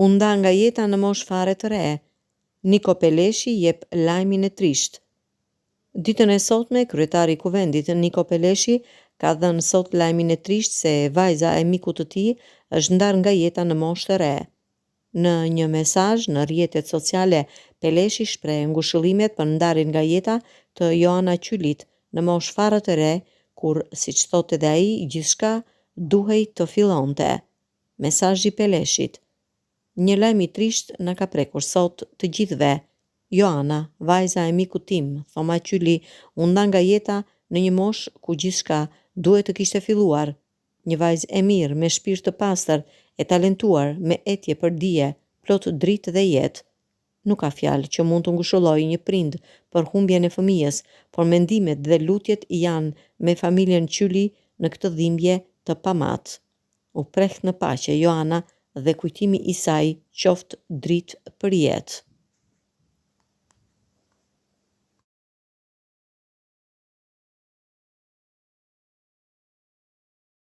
U nda nga jeta në moshë fare të re. Niko Peleshi jep lajmin e trisht. Ditën e sotme, kryetari i kuvendit Niko Peleshi ka dhënë sot lajmin e trisht se vajza e mikut të tij është ndarë nga jeta në moshë të re. Në një mesazh në rrjetet sociale, Peleshi shpreh ngushëllimet për ndarjen nga jeta të Joana Qylit në moshë fare të re, kur, siç thotë edhe ai, gjithçka duhej të fillonte. Mesazhi i Peleshit: një lajm i trisht na ka prekur sot të gjithëve. Joana, vajza e mikut tim, Thoma Qyli, u nda nga jeta në një moshë ku gjithçka duhet të kishte filluar. Një vajzë e mirë, me shpirt të pastër, e talentuar, me etje për dije, plot dritë dhe jetë. Nuk ka fjalë që mund të ngushëllojë një prind për humbjen e fëmijës, por mendimet dhe lutjet janë me familjen Qyli në këtë dhimbje të pamatë. U preh në paqe Joana dhe kujtimi i saj qoftë dritë për jetë.